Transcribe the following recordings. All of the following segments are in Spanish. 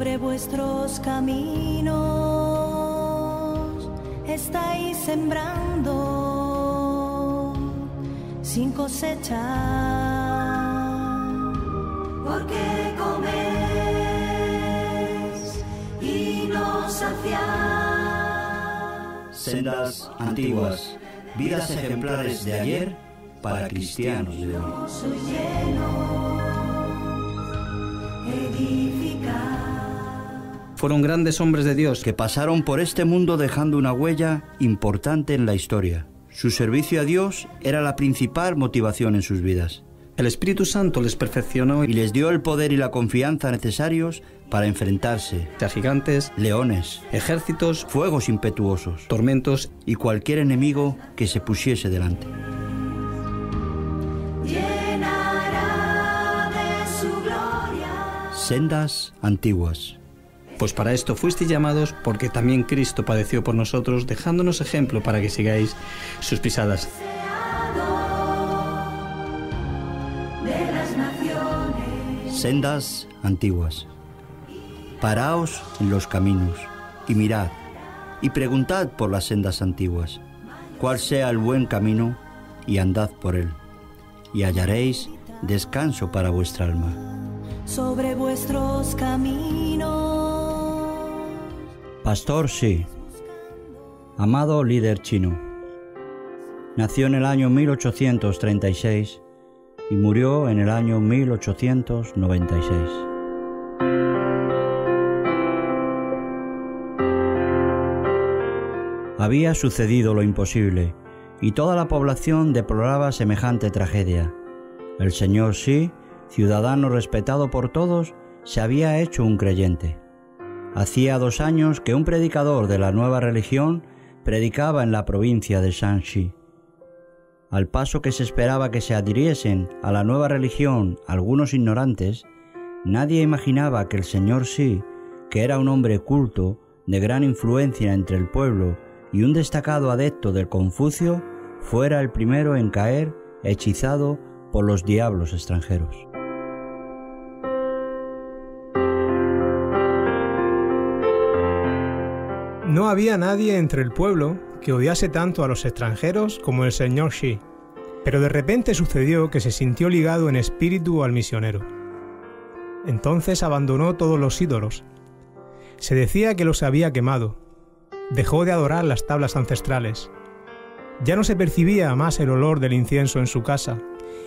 Sobre vuestros caminos estáis sembrando sin cosechar, porque coméis y no saciáis. Sendas antiguas, vidas ejemplares de ayer para cristianos de hoy. Fueron grandes hombres de Dios que pasaron por este mundo dejando una huella importante en la historia. Su servicio a Dios era la principal motivación en sus vidas. El Espíritu Santo les perfeccionó y les dio el poder y la confianza necesarios para enfrentarse a gigantes, leones, ejércitos, fuegos impetuosos, tormentos y cualquier enemigo que se pusiese delante. Llenará de su gloria. Sendas antiguas. Pues para esto fuisteis llamados, porque también Cristo padeció por nosotros, dejándonos ejemplo para que sigáis sus pisadas. De las naciones. Sendas antiguas. Paraos en los caminos y mirad y preguntad por las sendas antiguas, cuál sea el buen camino, y andad por él, y hallaréis descanso para vuestra alma. Sobre vuestros caminos. Pastor Xi, amado líder chino, nació en el año 1836 y murió en el año 1896. Había sucedido lo imposible y toda la población deploraba semejante tragedia. El señor Xi, ciudadano respetado por todos, se había hecho un creyente. Hacía 2 años que un predicador de la nueva religión predicaba en la provincia de Shanxi. Al paso que se esperaba que se adhiriesen a la nueva religión algunos ignorantes, nadie imaginaba que el señor Xi, que era un hombre culto, de gran influencia entre el pueblo y un destacado adepto del Confucio, fuera el primero en caer hechizado por los diablos extranjeros. No había nadie entre el pueblo que odiase tanto a los extranjeros como el señor Xi, pero de repente sucedió que se sintió ligado en espíritu al misionero. Entonces abandonó todos los ídolos. Se decía que los había quemado. Dejó de adorar las tablas ancestrales. Ya no se percibía más el olor del incienso en su casa,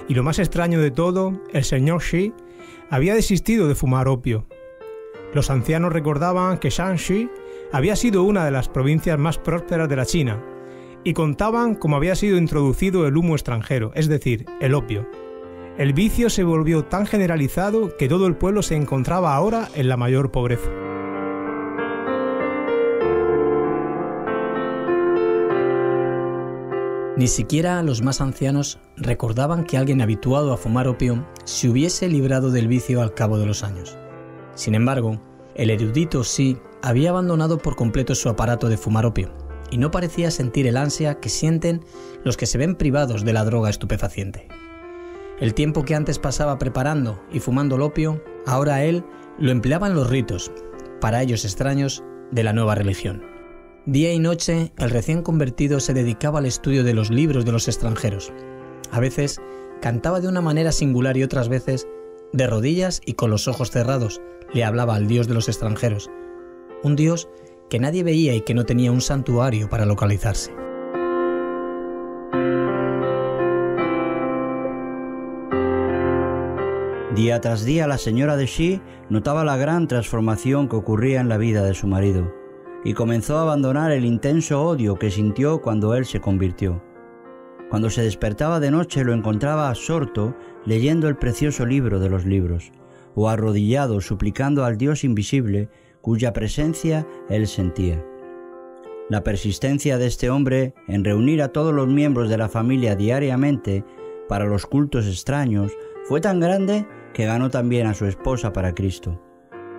y lo más extraño de todo, el señor Xi había desistido de fumar opio. Los ancianos recordaban que Shanxi había sido una de las provincias más prósperas de la China, y contaban cómo había sido introducido el humo extranjero, es decir, el opio. El vicio se volvió tan generalizado que todo el pueblo se encontraba ahora en la mayor pobreza. Ni siquiera los más ancianos recordaban que alguien habituado a fumar opio se hubiese librado del vicio al cabo de los años. Sin embargo, el erudito Xi había abandonado por completo su aparato de fumar opio y no parecía sentir el ansia que sienten los que se ven privados de la droga estupefaciente. El tiempo que antes pasaba preparando y fumando el opio, ahora él lo empleaba en los ritos, para ellos extraños, de la nueva religión. Día y noche, el recién convertido se dedicaba al estudio de los libros de los extranjeros. A veces cantaba de una manera singular y otras veces, de rodillas y con los ojos cerrados, le hablaba al Dios de los extranjeros, un Dios que nadie veía y que no tenía un santuario para localizarse. Día tras día la señora de Xi notaba la gran transformación que ocurría en la vida de su marido y comenzó a abandonar el intenso odio que sintió cuando él se convirtió. Cuando se despertaba de noche lo encontraba absorto leyendo el precioso libro de los libros, o arrodillado suplicando al Dios invisible cuya presencia él sentía. La persistencia de este hombre en reunir a todos los miembros de la familia diariamente para los cultos extraños fue tan grande que ganó también a su esposa para Cristo.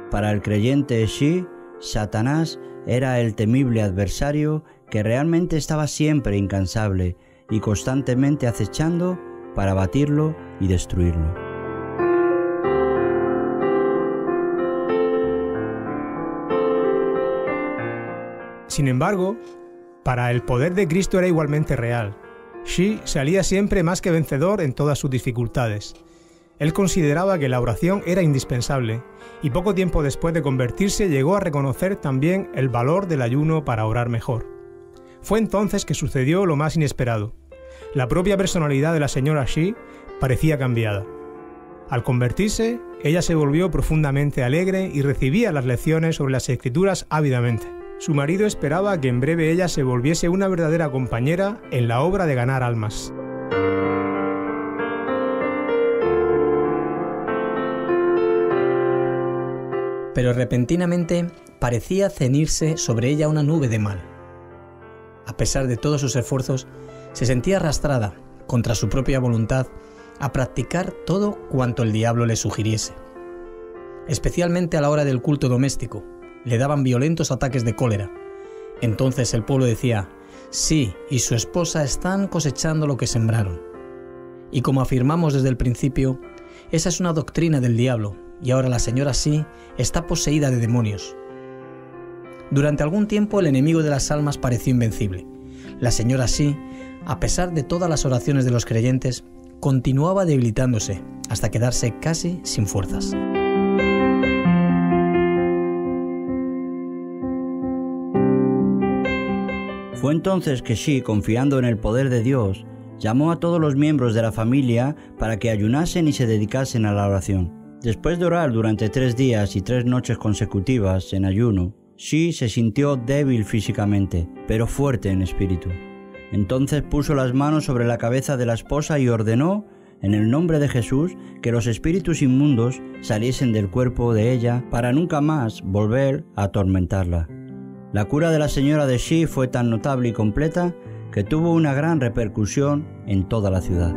Para el creyente Xi, Satanás era el temible adversario que realmente estaba siempre incansable y constantemente acechando para batirlo y destruirlo. Sin embargo, para el poder de Cristo era igualmente real. Shi salía siempre más que vencedor en todas sus dificultades. Él consideraba que la oración era indispensable y poco tiempo después de convertirse llegó a reconocer también el valor del ayuno para orar mejor. Fue entonces que sucedió lo más inesperado. La propia personalidad de la señora Shi parecía cambiada. Al convertirse, ella se volvió profundamente alegre y recibía las lecciones sobre las Escrituras ávidamente. Su marido esperaba que en breve ella se volviese una verdadera compañera en la obra de ganar almas. Pero repentinamente parecía cenirse sobre ella una nube de mal. A pesar de todos sus esfuerzos, se sentía arrastrada, contra su propia voluntad, a practicar todo cuanto el diablo le sugiriese. Especialmente a la hora del culto doméstico, le daban violentos ataques de cólera. Entonces el pueblo decía: sí, y su esposa están cosechando lo que sembraron. Y como afirmamos desde el principio, esa es una doctrina del diablo, y ahora la señora Shi está poseída de demonios. Durante algún tiempo el enemigo de las almas pareció invencible. La señora Shi, a pesar de todas las oraciones de los creyentes, continuaba debilitándose hasta quedarse casi sin fuerzas. Fue entonces que Shi, confiando en el poder de Dios, llamó a todos los miembros de la familia para que ayunasen y se dedicasen a la oración. Después de orar durante 3 días y 3 noches consecutivas en ayuno, Shi se sintió débil físicamente, pero fuerte en espíritu. Entonces puso las manos sobre la cabeza de la esposa y ordenó, en el nombre de Jesús, que los espíritus inmundos saliesen del cuerpo de ella para nunca más volver a atormentarla. La cura de la señora de Shi fue tan notable y completa que tuvo una gran repercusión en toda la ciudad.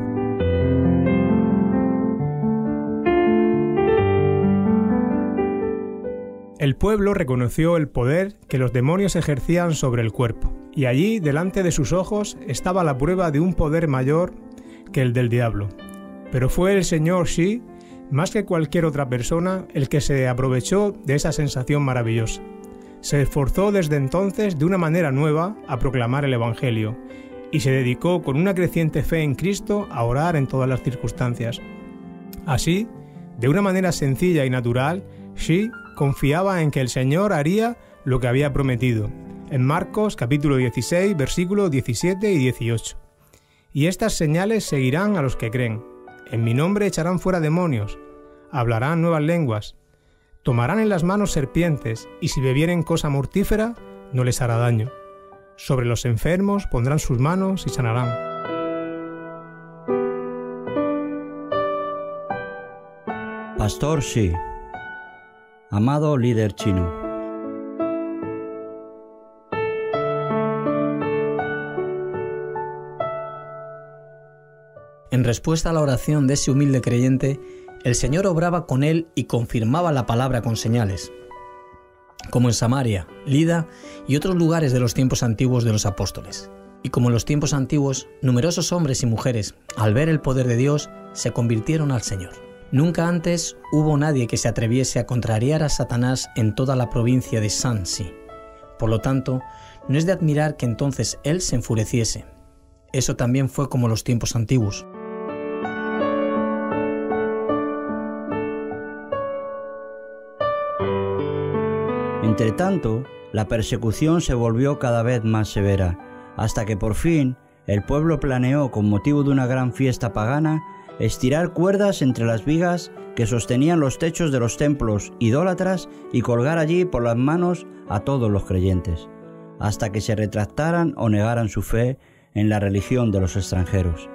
El pueblo reconoció el poder que los demonios ejercían sobre el cuerpo, y allí, delante de sus ojos, estaba la prueba de un poder mayor que el del diablo. Pero fue el señor Shi, más que cualquier otra persona, el que se aprovechó de esa sensación maravillosa. Se esforzó desde entonces de una manera nueva a proclamar el Evangelio, y se dedicó con una creciente fe en Cristo a orar en todas las circunstancias. Así, de una manera sencilla y natural, Shi confiaba en que el Señor haría lo que había prometido, en Marcos capítulo 16, versículos 17 y 18. Y estas señales seguirán a los que creen. En mi nombre echarán fuera demonios, hablarán nuevas lenguas, tomarán en las manos serpientes, y si bebieren cosa mortífera, no les hará daño. Sobre los enfermos pondrán sus manos y sanarán. Pastor Shi. Amado líder chino. En respuesta a la oración de ese humilde creyente, el Señor obraba con él y confirmaba la palabra con señales, como en Samaria, Lida y otros lugares de los tiempos antiguos de los apóstoles. Y como en los tiempos antiguos, numerosos hombres y mujeres, al ver el poder de Dios, se convirtieron al Señor. Nunca antes hubo nadie que se atreviese a contrariar a Satanás en toda la provincia de Shanxi. Por lo tanto, no es de admirar que entonces él se enfureciese. Eso también fue como los tiempos antiguos. Entretanto, la persecución se volvió cada vez más severa, hasta que por fin el pueblo planeó, con motivo de una gran fiesta pagana, estirar cuerdas entre las vigas que sostenían los techos de los templos idólatras y colgar allí por las manos a todos los creyentes, hasta que se retractaran o negaran su fe en la religión de los extranjeros.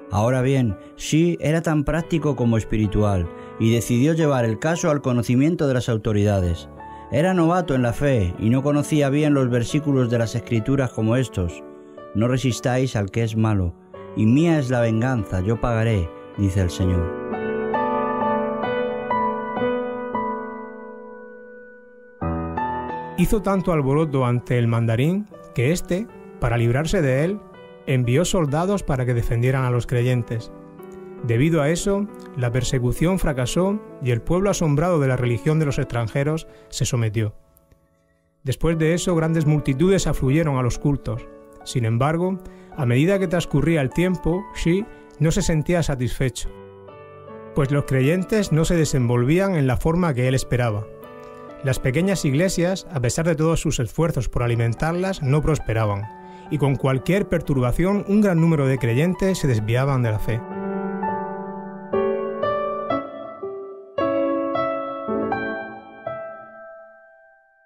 Ahora bien, Shi era tan práctico como espiritual y decidió llevar el caso al conocimiento de las autoridades. Era novato en la fe y no conocía bien los versículos de las Escrituras como estos: no resistáis al que es malo, y mía es la venganza, yo pagaré, dice el Señor. Hizo tanto alboroto ante el mandarín que éste, para librarse de él, envió soldados para que defendieran a los creyentes. Debido a eso, la persecución fracasó y el pueblo, asombrado de la religión de los extranjeros, se sometió. Después de eso, grandes multitudes afluyeron a los cultos. Sin embargo, a medida que transcurría el tiempo, Shi no se sentía satisfecho, pues los creyentes no se desenvolvían en la forma que él esperaba. Las pequeñas iglesias, a pesar de todos sus esfuerzos por alimentarlas, no prosperaban, y con cualquier perturbación un gran número de creyentes se desviaban de la fe.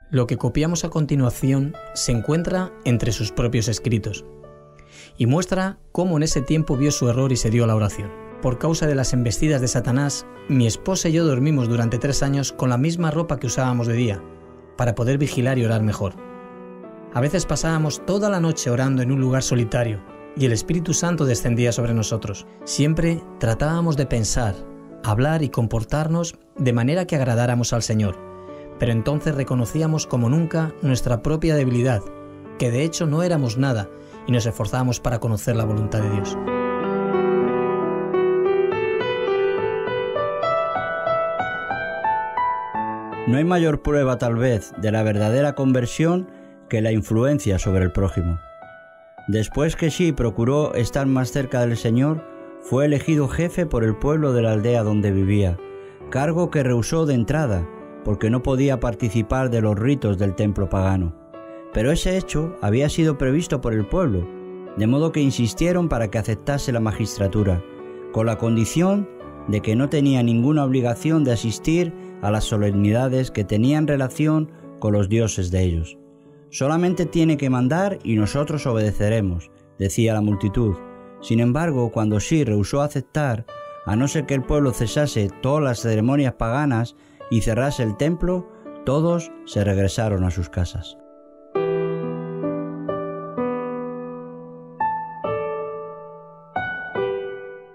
Lo que copiamos a continuación se encuentra entre sus propios escritos y muestra cómo en ese tiempo vio su error y se dio a la oración. Por causa de las embestidas de Satanás, mi esposa y yo dormimos durante 3 años con la misma ropa que usábamos de día, para poder vigilar y orar mejor. A veces pasábamos toda la noche orando en un lugar solitario y el Espíritu Santo descendía sobre nosotros. Siempre tratábamos de pensar, hablar y comportarnos de manera que agradáramos al Señor, pero entonces reconocíamos como nunca nuestra propia debilidad, que de hecho no éramos nada, y nos esforzábamos para conocer la voluntad de Dios. No hay mayor prueba tal vez de la verdadera conversión que la influencia sobre el prójimo. Después que Shi procuró estar más cerca del Señor, fue elegido jefe por el pueblo de la aldea donde vivía, cargo que rehusó de entrada porque no podía participar de los ritos del templo pagano. Pero ese hecho había sido previsto por el pueblo, de modo que insistieron para que aceptase la magistratura, con la condición de que no tenía ninguna obligación de asistir a las solemnidades que tenían relación con los dioses de ellos. Solamente tiene que mandar y nosotros obedeceremos, decía la multitud. Sin embargo, cuando Shi rehusó aceptar, a no ser que el pueblo cesase todas las ceremonias paganas y cerrase el templo, todos se regresaron a sus casas.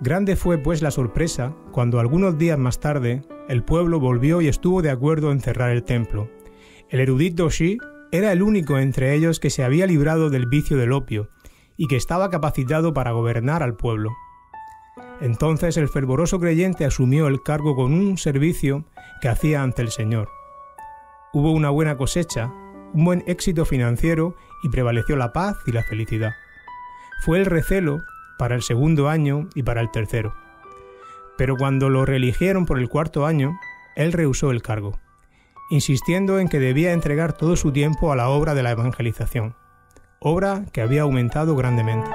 Grande fue pues la sorpresa cuando algunos días más tarde el pueblo volvió y estuvo de acuerdo en cerrar el templo. El erudito Shi era el único entre ellos que se había librado del vicio del opio y que estaba capacitado para gobernar al pueblo. Entonces el fervoroso creyente asumió el cargo con un servicio que hacía ante el Señor. Hubo una buena cosecha, un buen éxito financiero y prevaleció la paz y la felicidad. Fue el recelo para el 2.º año y para el 3.º. Pero cuando lo reeligieron por el 4.º año, él rehusó el cargo, insistiendo en que debía entregar todo su tiempo a la obra de la evangelización, obra que había aumentado grandemente.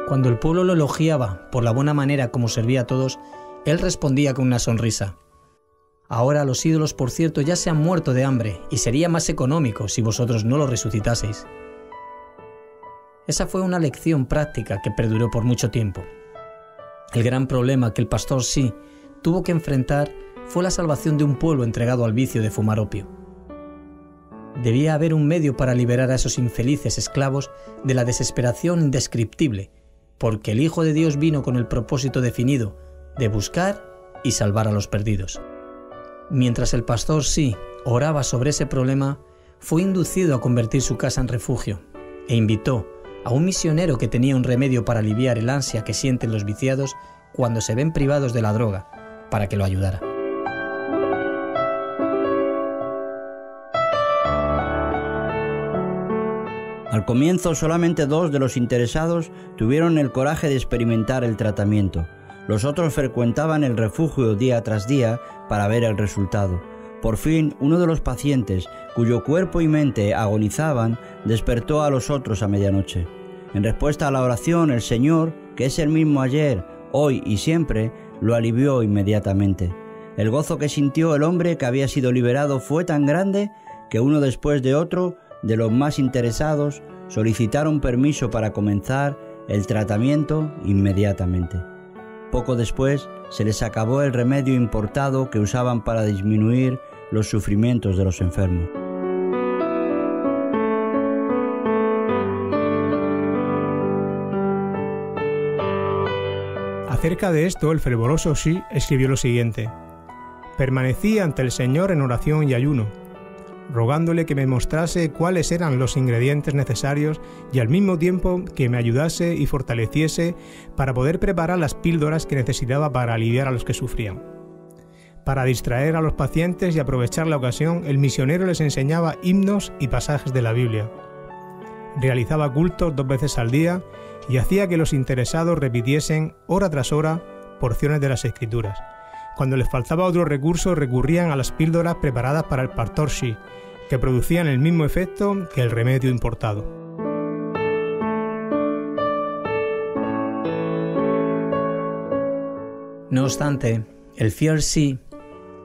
Cuando el pueblo lo elogiaba por la buena manera como servía a todos, él respondía con una sonrisa: ahora los ídolos, por cierto, ya se han muerto de hambre, y sería más económico si vosotros no los resucitaseis. Esa fue una lección práctica que perduró por mucho tiempo. El gran problema que el pastor Shi tuvo que enfrentar fue la salvación de un pueblo entregado al vicio de fumar opio. Debía haber un medio para liberar a esos infelices esclavos de la desesperación indescriptible, porque el Hijo de Dios vino con el propósito definido de buscar y salvar a los perdidos. Mientras el pastor Shi oraba sobre ese problema, fue inducido a convertir su casa en refugio e invitó a un misionero que tenía un remedio para aliviar el ansia que sienten los viciados cuando se ven privados de la droga, para que lo ayudara. Al comienzo, solamente 2 de los interesados tuvieron el coraje de experimentar el tratamiento. Los otros frecuentaban el refugio día tras día para ver el resultado. Por fin, uno de los pacientes, cuyo cuerpo y mente agonizaban, despertó a los otros a medianoche. En respuesta a la oración, el Señor, que es el mismo ayer, hoy y siempre, lo alivió inmediatamente. El gozo que sintió el hombre que había sido liberado fue tan grande que uno después de otro, de los más interesados, solicitaron permiso para comenzar el tratamiento inmediatamente. Poco después se les acabó el remedio importado que usaban para disminuir los sufrimientos de los enfermos. Acerca de esto, el fervoroso Shi escribió lo siguiente: permanecí ante el Señor en oración y ayuno, rogándole que me mostrase cuáles eran los ingredientes necesarios y al mismo tiempo que me ayudase y fortaleciese para poder preparar las píldoras que necesitaba para aliviar a los que sufrían. Para distraer a los pacientes y aprovechar la ocasión, el misionero les enseñaba himnos y pasajes de la Biblia. Realizaba cultos 2 veces al día y hacía que los interesados repitiesen hora tras hora porciones de las Escrituras. Cuando les faltaba otro recurso, recurrían a las píldoras preparadas para el pastor Shi, que producían el mismo efecto que el remedio importado. No obstante, el fiel Shi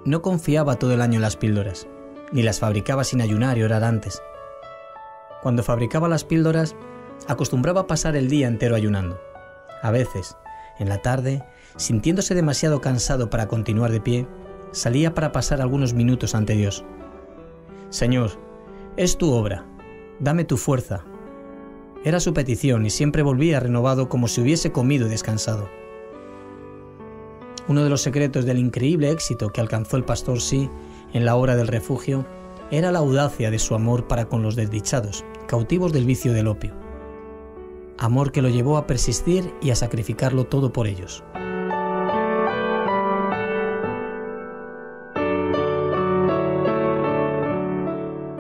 no confiaba todo el año en las píldoras, ni las fabricaba sin ayunar y orar antes. Cuando fabricaba las píldoras, acostumbraba a pasar el día entero ayunando. A veces, en la tarde, sintiéndose demasiado cansado para continuar de pie, salía para pasar algunos minutos ante Dios. Señor, es tu obra, dame tu fuerza. Era su petición y siempre volvía renovado como si hubiese comido y descansado. Uno de los secretos del increíble éxito que alcanzó el pastor Shi en la obra del refugio era la audacia de su amor para con los desdichados, cautivos del vicio del opio. Amor que lo llevó a persistir y a sacrificarlo todo por ellos.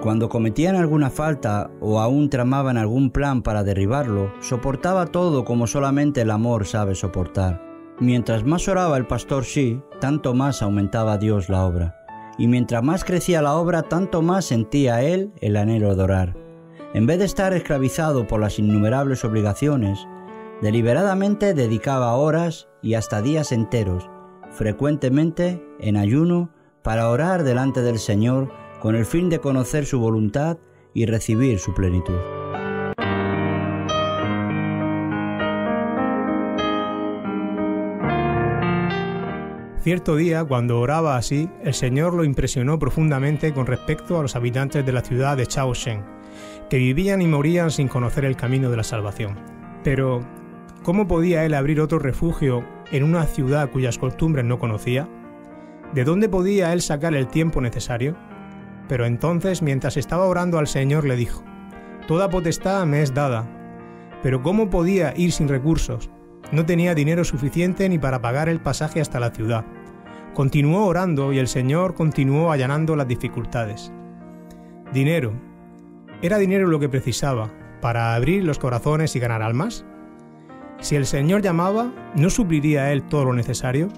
Cuando cometían alguna falta o aún tramaban algún plan para derribarlo, soportaba todo como solamente el amor sabe soportar. Mientras más oraba el pastor Shi, tanto más aumentaba Dios la obra. Y mientras más crecía la obra, tanto más sentía él el anhelo de orar. En vez de estar esclavizado por las innumerables obligaciones, deliberadamente dedicaba horas y hasta días enteros, frecuentemente en ayuno, para orar delante del Señor con el fin de conocer su voluntad y recibir su plenitud. Cierto día, cuando oraba así, el Señor lo impresionó profundamente con respecto a los habitantes de la ciudad de Chaoshen, que vivían y morían sin conocer el camino de la salvación. Pero, ¿cómo podía él abrir otro refugio en una ciudad cuyas costumbres no conocía? ¿De dónde podía él sacar el tiempo necesario? Pero entonces, mientras estaba orando al Señor, le dijo: «Toda potestad me es dada». Pero ¿cómo podía ir sin recursos? No tenía dinero suficiente ni para pagar el pasaje hasta la ciudad. Continuó orando y el Señor continuó allanando las dificultades. Dinero. ¿Era dinero lo que precisaba para abrir los corazones y ganar almas? Si el Señor llamaba, ¿no supliría Él todo lo necesario?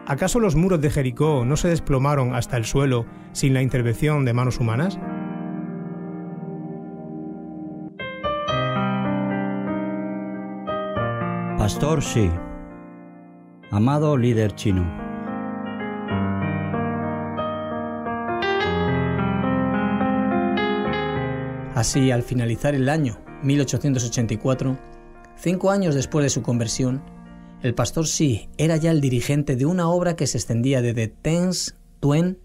¿Acaso los muros de Jericó no se desplomaron hasta el suelo sin la intervención de manos humanas? Pastor Shi, amado líder chino. Así, al finalizar el año 1884, 5 años después de su conversión, el pastor Shi era ya el dirigente de una obra que se extendía desde Tens Tuen,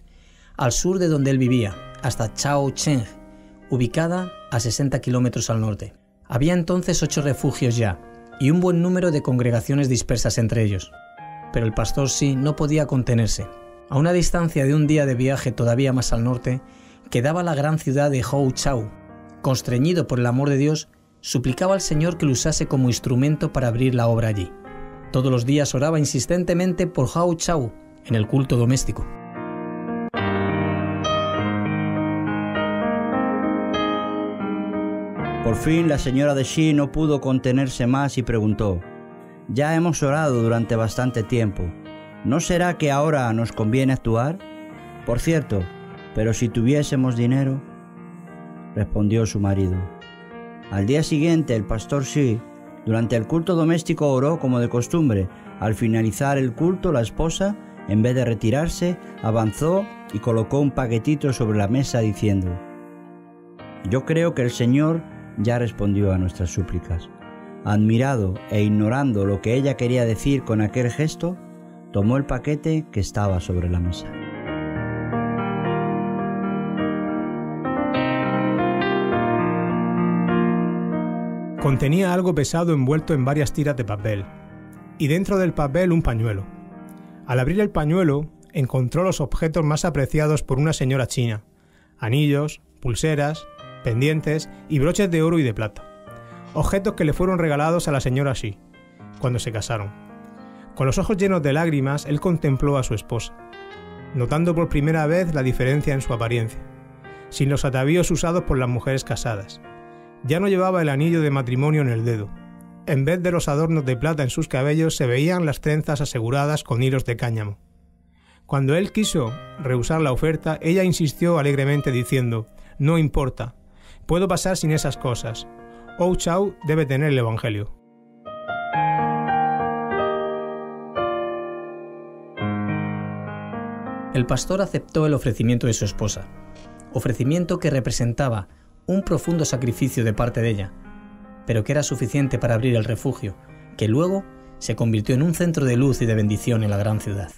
al sur de donde él vivía, hasta Chaocheng, ubicada a 60 kilómetros al norte. Había entonces 8 refugios ya, y un buen número de congregaciones dispersas entre ellos. Pero el pastor Shi no podía contenerse. A una distancia de un día de viaje todavía más al norte, quedaba la gran ciudad de Houchao. Constreñido por el amor de Dios, suplicaba al Señor que lo usase como instrumento para abrir la obra allí. Todos los días oraba insistentemente por Houchao en el culto doméstico. Por fin la señora de Shi no pudo contenerse más y preguntó: «Ya hemos orado durante bastante tiempo. ¿No será que ahora nos conviene actuar? Por cierto, pero si tuviésemos dinero», respondió su marido. Al día siguiente el pastor Shi, durante el culto doméstico, oró como de costumbre. Al finalizar el culto, la esposa, en vez de retirarse, avanzó y colocó un paquetito sobre la mesa diciendo: «Yo creo que el Señor ya respondió a nuestras súplicas». Admirado e ignorando lo que ella quería decir con aquel gesto, tomó el paquete que estaba sobre la mesa. Contenía algo pesado envuelto en varias tiras de papel, y dentro del papel un pañuelo. Al abrir el pañuelo, encontró los objetos más apreciados por una señora china, anillos, pulseras, pendientes y broches de oro y de plata, objetos que le fueron regalados a la señora Shi cuando se casaron. Con los ojos llenos de lágrimas, él contempló a su esposa, notando por primera vez la diferencia en su apariencia, sin los atavíos usados por las mujeres casadas. Ya no llevaba el anillo de matrimonio en el dedo. En vez de los adornos de plata en sus cabellos se veían las trenzas aseguradas con hilos de cáñamo. Cuando él quiso rehusar la oferta, ella insistió alegremente diciendo: «No importa, puedo pasar sin esas cosas. Ou Chau debe tener el Evangelio». El pastor aceptó el ofrecimiento de su esposa, ofrecimiento que representaba un profundo sacrificio de parte de ella, pero que era suficiente para abrir el refugio, que luego se convirtió en un centro de luz y de bendición en la gran ciudad.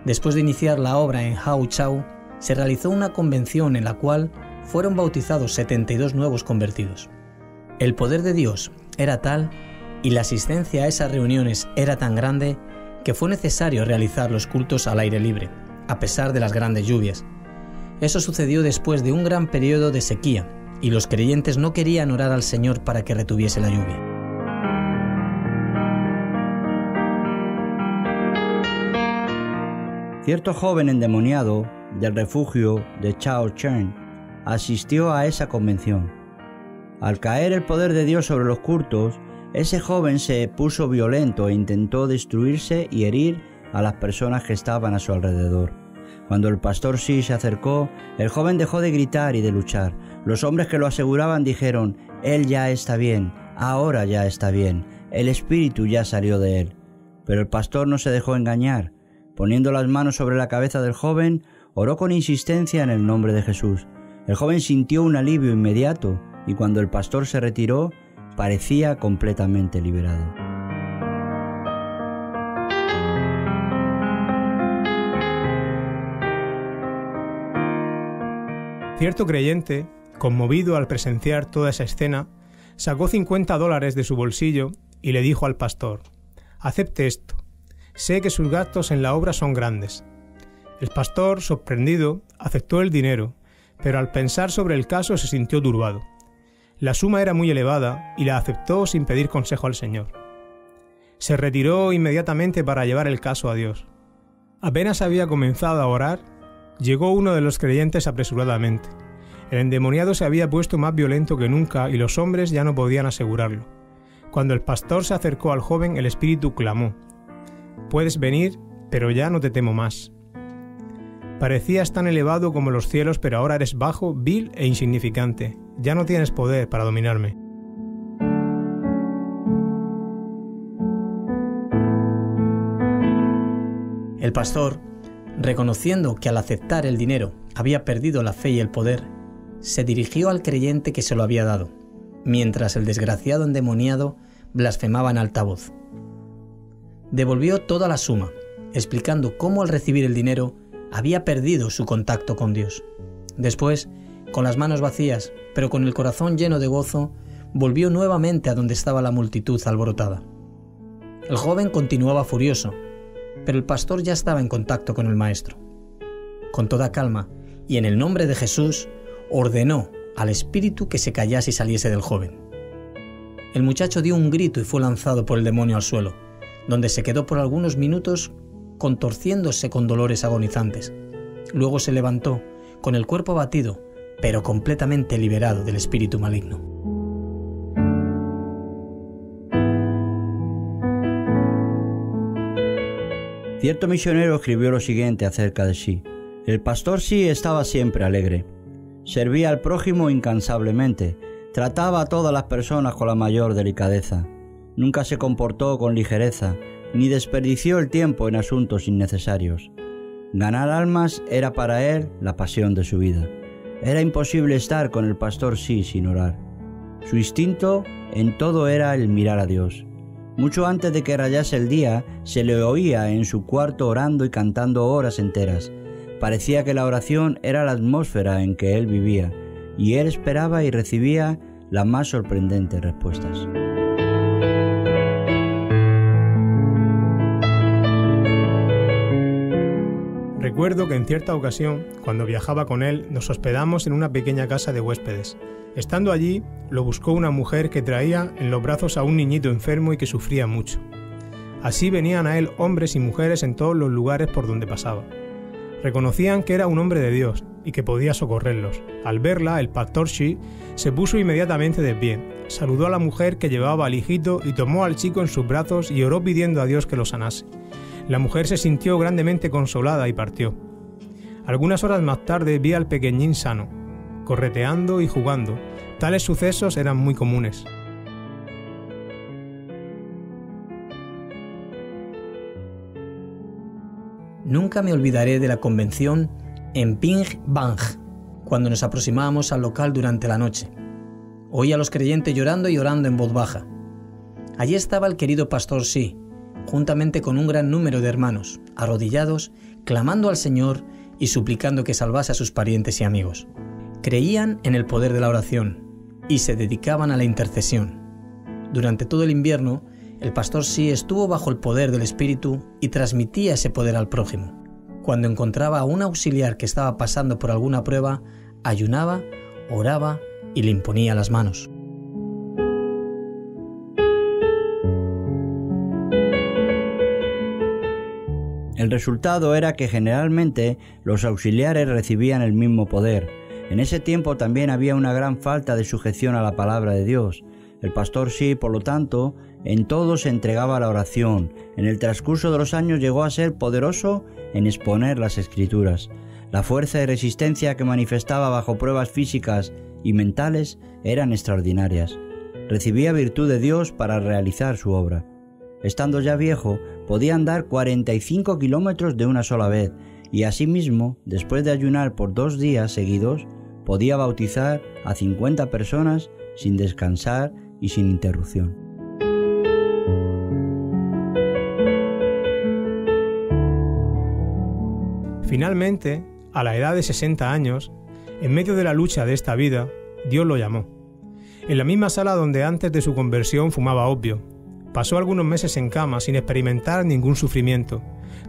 Después de iniciar la obra en Hau Chau, se realizó una convención en la cual fueron bautizados 72 nuevos convertidos. El poder de Dios era tal y la asistencia a esas reuniones era tan grande que fue necesario realizar los cultos al aire libre, a pesar de las grandes lluvias. Eso sucedió después de un gran periodo de sequía, y los creyentes no querían orar al Señor para que retuviese la lluvia. Cierto joven endemoniado del refugio de Chao Chen asistió a esa convención. Al caer el poder de Dios sobre los cultos, ese joven se puso violento e intentó destruirse y herir a las personas que estaban a su alrededor. Cuando el pastor Shi se acercó, el joven dejó de gritar y de luchar. Los hombres que lo aseguraban dijeron: «Él ya está bien, ahora ya está bien, el espíritu ya salió de él». Pero el pastor no se dejó engañar. Poniendo las manos sobre la cabeza del joven, oró con insistencia en el nombre de Jesús. El joven sintió un alivio inmediato y cuando el pastor se retiró, parecía completamente liberado. Cierto creyente, conmovido al presenciar toda esa escena, sacó $50 de su bolsillo y le dijo al pastor: «Acepte esto. Sé que sus gastos en la obra son grandes». El pastor, sorprendido, aceptó el dinero, pero al pensar sobre el caso se sintió turbado. La suma era muy elevada y la aceptó sin pedir consejo al Señor. Se retiró inmediatamente para llevar el caso a Dios. Apenas había comenzado a orar, llegó uno de los creyentes apresuradamente. El endemoniado se había puesto más violento que nunca y los hombres ya no podían asegurarlo. Cuando el pastor se acercó al joven, el espíritu clamó: «Puedes venir, pero ya no te temo más. Parecías tan elevado como los cielos, pero ahora eres bajo, vil e insignificante. Ya no tienes poder para dominarme». El pastor, reconociendo que al aceptar el dinero había perdido la fe y el poder, se dirigió al creyente que se lo había dado, mientras el desgraciado endemoniado blasfemaba en alta voz. Devolvió toda la suma, explicando cómo al recibir el dinero había perdido su contacto con Dios. Después, con las manos vacías, pero con el corazón lleno de gozo, volvió nuevamente a donde estaba la multitud alborotada. El joven continuaba furioso, pero el pastor ya estaba en contacto con el maestro. Con toda calma, y en el nombre de Jesús, ordenó al espíritu que se callase y saliese del joven. El muchacho dio un grito y fue lanzado por el demonio al suelo, donde se quedó por algunos minutos contorciéndose con dolores agonizantes. Luego se levantó, con el cuerpo abatido, pero completamente liberado del espíritu maligno. Cierto misionero escribió lo siguiente acerca de Shi: «El pastor Shi estaba siempre alegre. Servía al prójimo incansablemente, trataba a todas las personas con la mayor delicadeza. Nunca se comportó con ligereza, ni desperdició el tiempo en asuntos innecesarios. Ganar almas era para él la pasión de su vida. Era imposible estar con el pastor Shi sin orar. Su instinto en todo era el mirar a Dios. Mucho antes de que rayase el día, se le oía en su cuarto orando y cantando horas enteras. Parecía que la oración era la atmósfera en que él vivía, y él esperaba y recibía las más sorprendentes respuestas». Recuerdo que en cierta ocasión, cuando viajaba con él, nos hospedamos en una pequeña casa de huéspedes. Estando allí, lo buscó una mujer que traía en los brazos a un niñito enfermo y que sufría mucho. Así venían a él hombres y mujeres en todos los lugares por donde pasaba. Reconocían que era un hombre de Dios y que podía socorrerlos. Al verla, el pastor Shi se puso inmediatamente de pie, saludó a la mujer que llevaba al hijito y tomó al chico en sus brazos y oró pidiendo a Dios que lo sanase. La mujer se sintió grandemente consolada y partió. Algunas horas más tarde vi al pequeñín sano, correteando y jugando. Tales sucesos eran muy comunes. Nunca me olvidaré de la convención en Ping Bang, cuando nos aproximábamos al local durante la noche. Oí a los creyentes llorando y orando en voz baja. Allí estaba el querido pastor Shi, juntamente con un gran número de hermanos, arrodillados, clamando al Señor y suplicando que salvase a sus parientes y amigos. Creían en el poder de la oración y se dedicaban a la intercesión. Durante todo el invierno, el pastor Shi estuvo bajo el poder del Espíritu y transmitía ese poder al prójimo. Cuando encontraba a un auxiliar que estaba pasando por alguna prueba, ayunaba, oraba y le imponía las manos. El resultado era que generalmente los auxiliares recibían el mismo poder. En ese tiempo también había una gran falta de sujeción a la palabra de Dios. El pastor Shi, por lo tanto, en todo se entregaba a la oración. En el transcurso de los años llegó a ser poderoso en exponer las Escrituras. La fuerza y resistencia que manifestaba bajo pruebas físicas y mentales eran extraordinarias. Recibía virtud de Dios para realizar su obra. Estando ya viejo, podía andar 45 kilómetros de una sola vez y asimismo, después de ayunar por 2 días seguidos, podía bautizar a 50 personas sin descansar y sin interrupción. Finalmente, a la edad de 60 años, en medio de la lucha de esta vida, Dios lo llamó. En la misma sala donde antes de su conversión fumaba opio, pasó algunos meses en cama sin experimentar ningún sufrimiento,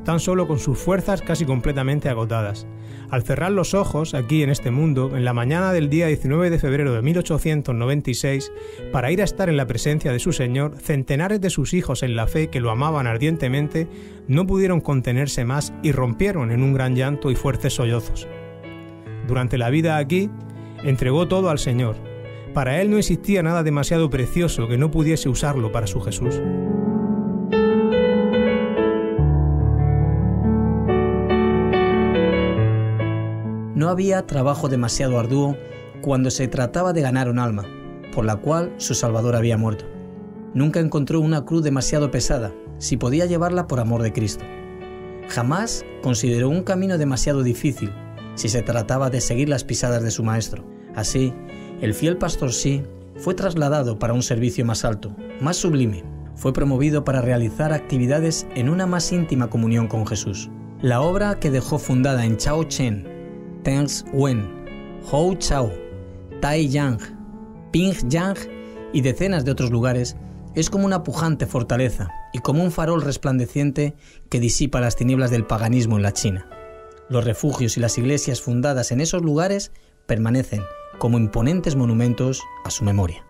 tan solo con sus fuerzas casi completamente agotadas. Al cerrar los ojos, aquí en este mundo, en la mañana del día 19 de febrero de 1896, para ir a estar en la presencia de su Señor, centenares de sus hijos en la fe que lo amaban ardientemente, no pudieron contenerse más y rompieron en un gran llanto y fuertes sollozos. Durante la vida aquí, entregó todo al Señor. Para él no existía nada demasiado precioso que no pudiese usarlo para su Jesús. No había trabajo demasiado arduo cuando se trataba de ganar un alma, por la cual su Salvador había muerto. Nunca encontró una cruz demasiado pesada, si podía llevarla por amor de Cristo. Jamás consideró un camino demasiado difícil, si se trataba de seguir las pisadas de su Maestro. Así, el fiel pastor Shi fue trasladado para un servicio más alto, más sublime. Fue promovido para realizar actividades en una más íntima comunión con Jesús. La obra que dejó fundada en Chaochen, Tens Wen, Hou Chao, Taiyang, Pingyang y decenas de otros lugares es como una pujante fortaleza y como un farol resplandeciente que disipa las tinieblas del paganismo en la China. Los refugios y las iglesias fundadas en esos lugares permanecen como imponentes monumentos a su memoria.